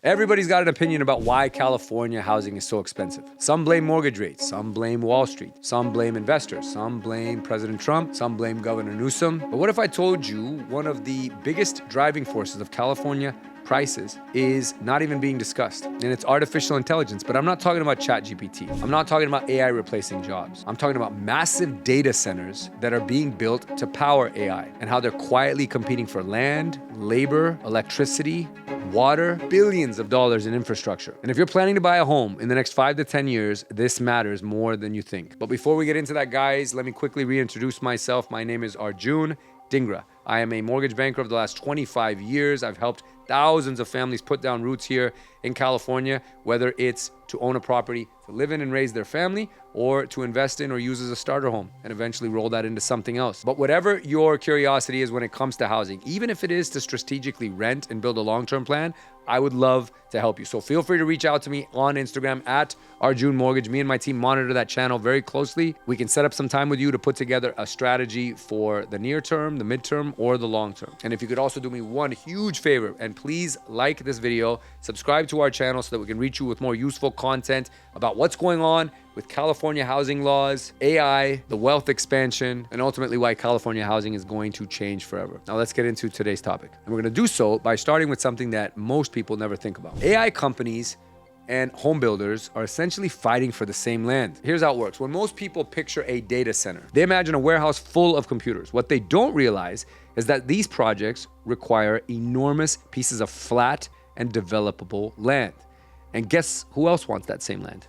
Everybody's got an opinion about why California housing is so expensive. Some blame mortgage rates, some blame Wall Street, some blame investors, some blame President Trump, some blame Governor Newsom. But what if I told you one of the biggest driving forces of California prices is not even being discussed, and it's artificial intelligence? But I'm not talking about ChatGPT. I'm not talking about AI replacing jobs. I'm talking about massive data centers that are being built to power AI and how they're quietly competing for land, labor, electricity, water, billions of dollars in infrastructure. And if you're planning to buy a home in the next 5 to 10 years, this matters more than you think. But before we get into that, guys, let me quickly reintroduce myself. My name is Arjun Dhingra. I am a mortgage banker of the last 25 years. I've helped thousands of families put down roots here in California, whether it's to own a property to live in and raise their family, or to invest in or use as a starter home and eventually roll that into something else. But whatever your curiosity is when it comes to housing, even if it is to strategically rent and build a long-term plan, I would love to help you. So feel free to reach out to me on Instagram at Arjun Mortgage. Me and my team monitor that channel very closely. We can set up some time with you to put together a strategy for the near term, the midterm, or the long term. And if you could also do me one huge favor, and please like this video, subscribe to our channel so that we can reach you with more useful content about what's going on with California housing laws, AI, the wealth expansion, and ultimately why California housing is going to change forever. Now let's get into today's topic. And we're gonna do so by starting with something that most people never think about. AI companies and home builders are essentially fighting for the same land. Here's how it works. When most people picture a data center, they imagine a warehouse full of computers. What they don't realize is that these projects require enormous pieces of flat and developable land. And guess who else wants that same land?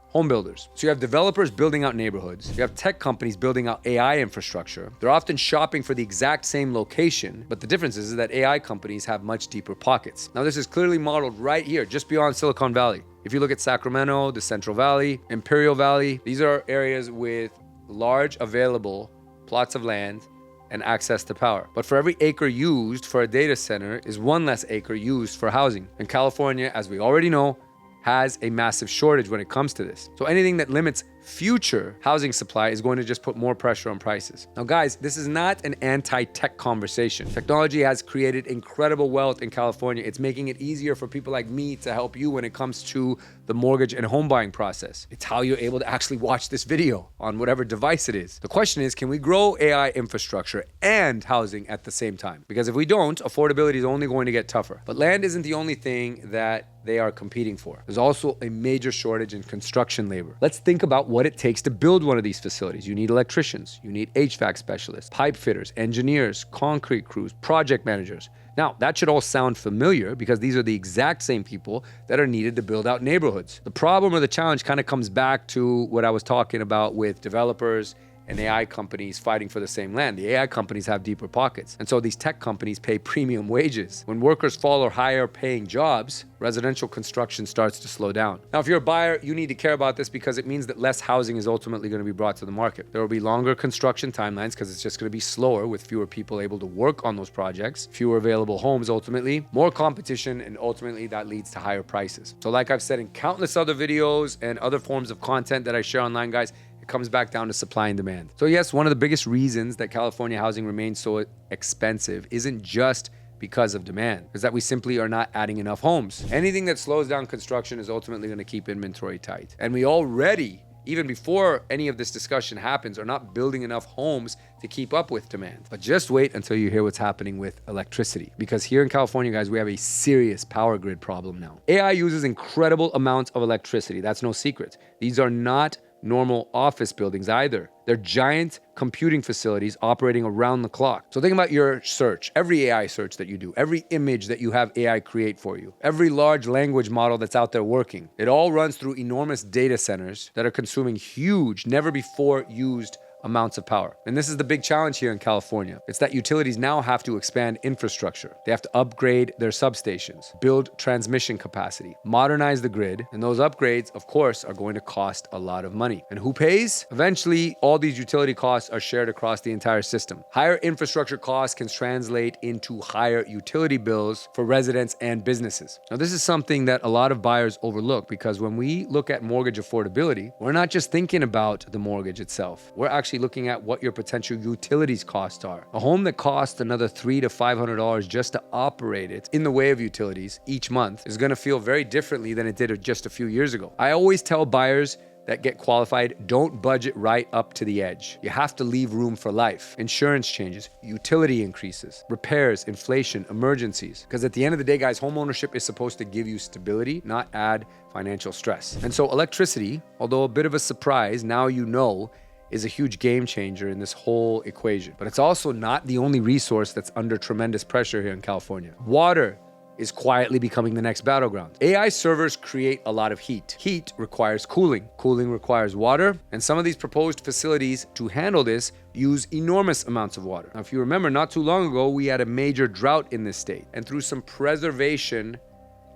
Home builders. So you have developers building out neighborhoods. You have tech companies building out AI infrastructure. They're often shopping for the exact same location, but the difference is that AI companies have much deeper pockets. Now, this is clearly modeled right here, just beyond Silicon Valley. If you look at Sacramento, the Central Valley, Imperial Valley, these are areas with large available plots of land and access to power. But for every acre used for a data center is one less acre used for housing. And California, as we already know, has a massive shortage when it comes to this. So anything that limits future housing supply is going to just put more pressure on prices. Now, guys, this is not an anti-tech conversation. Technology has created incredible wealth in California. It's making it easier for people like me to help you when it comes to the mortgage and home buying process. It's how you're able to actually watch this video on whatever device it is. The question is, can we grow AI infrastructure and housing at the same time? Because if we don't, affordability is only going to get tougher. But land isn't the only thing that they are competing for. There's also a major shortage in construction labor. Let's think about what it takes to build one of these facilities. You need electricians, you need HVAC specialists, pipe fitters, engineers, concrete crews, project managers. Now, that should all sound familiar because these are the exact same people that are needed to build out neighborhoods. The problem or the challenge kind of comes back to what I was talking about with developers and AI companies fighting for the same land. The AI companies have deeper pockets. And so these tech companies pay premium wages. When workers follow higher paying jobs, residential construction starts to slow down. Now, if you're a buyer, you need to care about this because it means that less housing is ultimately going to be brought to the market. There will be longer construction timelines because it's just going to be slower with fewer people able to work on those projects, fewer available homes ultimately, more competition, and ultimately that leads to higher prices. So like I've said in countless other videos and other forms of content that I share online, guys, it comes back down to supply and demand. So yes, one of the biggest reasons that California housing remains so expensive isn't just because of demand, is that we simply are not adding enough homes. Anything that slows down construction is ultimately going to keep inventory tight. And we already, even before any of this discussion happens, are not building enough homes to keep up with demand. But just wait until you hear what's happening with electricity. Because here in California, guys, we have a serious power grid problem now. AI uses incredible amounts of electricity. That's no secret. These are not normal office buildings either. They're giant computing facilities operating around the clock. So think about your search, every AI search that you do, every image that you have AI create for you, every large language model that's out there working. It all runs through enormous data centers that are consuming huge, never before used amounts of power. And this is the big challenge here in California. It's that utilities now have to expand infrastructure. They have to upgrade their substations, build transmission capacity, modernize the grid, and those upgrades, of course, are going to cost a lot of money. And who pays? Eventually, all these utility costs are shared across the entire system. Higher infrastructure costs can translate into higher utility bills for residents and businesses. Now, this is something that a lot of buyers overlook because when we look at mortgage affordability, we're not just thinking about the mortgage itself. We're actually actually looking at what your potential utilities costs are. A home that costs another $300 to $500 just to operate it in the way of utilities each month is going to feel very differently than it did just a few years ago. I always tell buyers that get qualified, don't budget right up to the edge. You have to leave room for life. Insurance changes, utility increases, repairs, inflation, emergencies. Because at the end of the day, guys, home ownership is supposed to give you stability, not add financial stress. And so electricity, although a bit of a surprise, now you know, is a huge game changer in this whole equation. But it's also not the only resource that's under tremendous pressure here in California. Water is quietly becoming the next battleground. AI servers create a lot of heat. Heat requires cooling. Cooling requires water. And some of these proposed facilities to handle this use enormous amounts of water. Now, if you remember, not too long ago, we had a major drought in this state. And through some preservation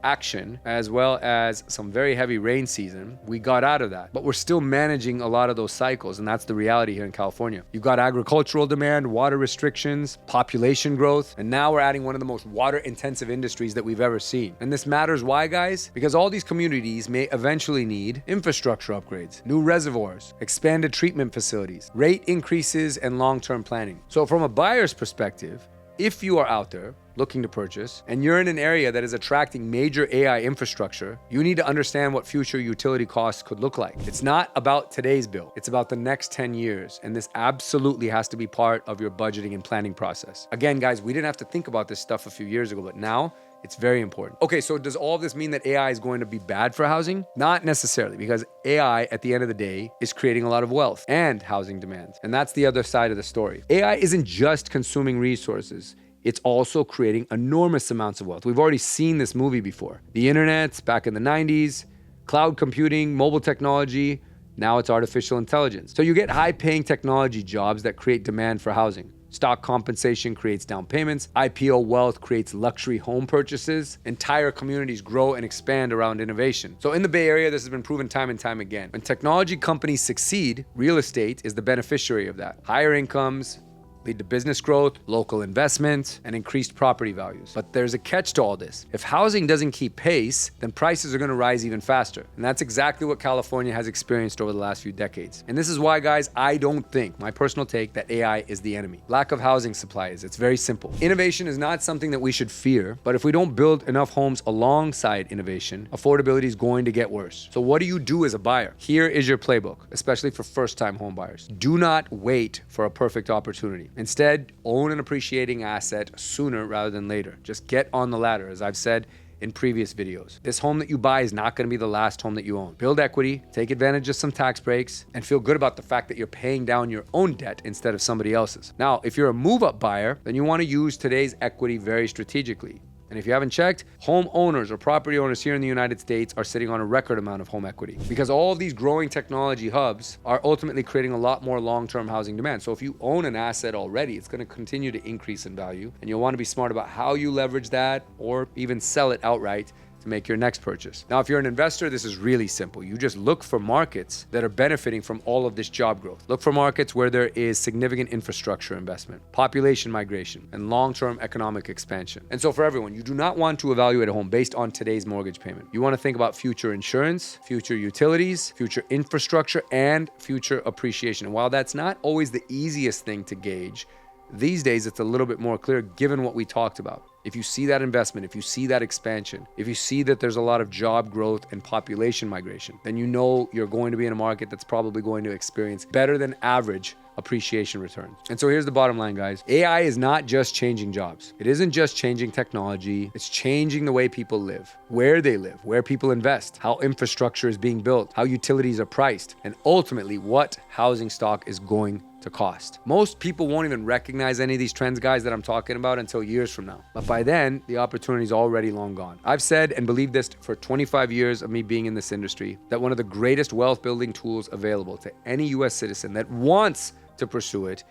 action, as well as some very heavy rain season, we got out of that. But we're still managing a lot of those cycles, and that's the reality here in California. You've got agricultural demand, water restrictions, population growth, and now we're adding one of the most water-intensive industries that we've ever seen. And this matters why, guys? Because all these communities may eventually need infrastructure upgrades, new reservoirs, expanded treatment facilities, rate increases, and long-term planning. So from a buyer's perspective, if you are out there looking to purchase and you're in an area that is attracting major AI infrastructure, you need to understand what future utility costs could look like. It's not about today's bill. It's about the next 10 years. And this absolutely has to be part of your budgeting and planning process. Again, guys, we didn't have to think about this stuff a few years ago, but now it's very important. Okay, so does all of this mean that AI is going to be bad for housing? Not necessarily, because AI, at the end of the day, is creating a lot of wealth and housing demands. And that's the other side of the story. AI isn't just consuming resources. It's also creating enormous amounts of wealth. We've already seen this movie before. The internet back in the 90s, cloud computing, mobile technology, now it's artificial intelligence. So you get high-paying technology jobs that create demand for housing. Stock compensation creates down payments. IPO wealth creates luxury home purchases. Entire communities grow and expand around innovation. So in the Bay Area, this has been proven time and time again. When technology companies succeed, real estate is the beneficiary of that. Higher incomes lead to business growth, local investment, and increased property values. But there's a catch to all this. If housing doesn't keep pace, then prices are going to rise even faster. And that's exactly what California has experienced over the last few decades. And this is why, guys, I don't think, my personal take, that AI is the enemy. Lack of housing supply is. It's very simple. Innovation is not something that we should fear, but if we don't build enough homes alongside innovation, affordability is going to get worse. So what do you do as a buyer? Here is your playbook, especially for first-time home buyers. Do not wait for a perfect opportunity. Instead, own an appreciating asset sooner rather than later. Just get on the ladder, as I've said in previous videos. This home that you buy is not going to be the last home that you own. Build equity, take advantage of some tax breaks, and feel good about the fact that you're paying down your own debt instead of somebody else's. Now, if you're a move-up buyer, then you want to use today's equity very strategically. And if you haven't checked, home owners or property owners here in the United States are sitting on a record amount of home equity because all of these growing technology hubs are ultimately creating a lot more long-term housing demand. So if you own an asset already, it's going to continue to increase in value, and you'll want to be smart about how you leverage that or even sell it outright to make your next purchase. Now, if you're an investor, this is really simple. You just look for markets that are benefiting from all of this job growth. Look for markets where there is significant infrastructure investment, population migration, and long-term economic expansion. And so for everyone, you do not want to evaluate a home based on today's mortgage payment. You want to think about future insurance, future utilities, future infrastructure, and future appreciation. And while that's not always the easiest thing to gauge, these days it's a little bit more clear given what we talked about. If you see that investment, if you see that expansion, if you see that there's a lot of job growth and population migration, then you know you're going to be in a market that's probably going to experience better than average appreciation returns. And so here's the bottom line, guys. AI is not just changing jobs. It isn't just changing technology. It's changing the way people live, where people invest, how infrastructure is being built, how utilities are priced, and ultimately what housing stock is going to cost. Most people won't even recognize any of these trends, guys, that I'm talking about until years from now. But by then, the opportunity is already long gone. I've said and believed this for 25 years of me being in this industry, that one of the greatest wealth building tools available to any US citizen that wants to pursue it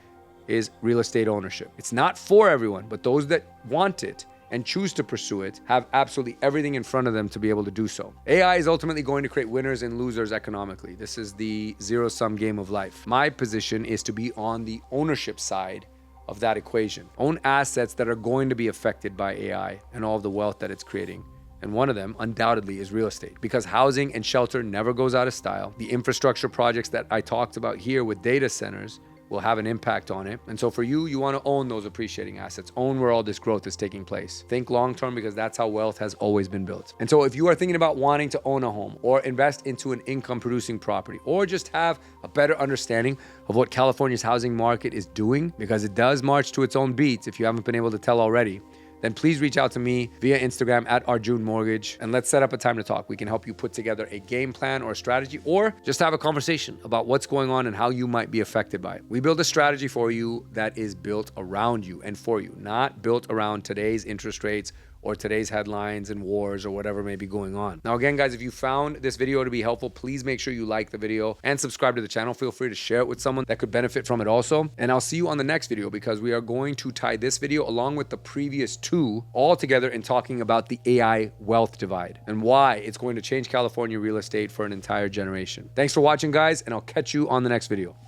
is real estate ownership. It's not for everyone, but those that want it and choose to pursue it have absolutely everything in front of them to be able to do so. AI is ultimately going to create winners and losers economically. This is the zero-sum game of life. My position is to be on the ownership side of that equation. Own assets that are going to be affected by AI and all of the wealth that it's creating. And one of them undoubtedly is real estate, because housing and shelter never goes out of style. The infrastructure projects that I talked about here with data centers will have an impact on it. And so for you, you want to own those appreciating assets, own where all this growth is taking place. Think long-term because that's how wealth has always been built. And so if you are thinking about wanting to own a home or invest into an income-producing property or just have a better understanding of what California's housing market is doing, because it does march to its own beats if you haven't been able to tell already, then please reach out to me via Instagram at Arjun Mortgage and let's set up a time to talk. We can help you put together a game plan or a strategy or just have a conversation about what's going on and how you might be affected by it. We build a strategy for you that is built around you and for you, not built around today's interest rates or today's headlines and wars or whatever may be going on. Now, again, guys, if you found this video to be helpful, please make sure you like the video and subscribe to the channel. Feel free to share it with someone that could benefit from it also. And I'll see you on the next video because we are going to tie this video along with the previous two all together in talking about the AI wealth divide and why it's going to change California real estate for an entire generation. Thanks for watching, guys, and I'll catch you on the next video.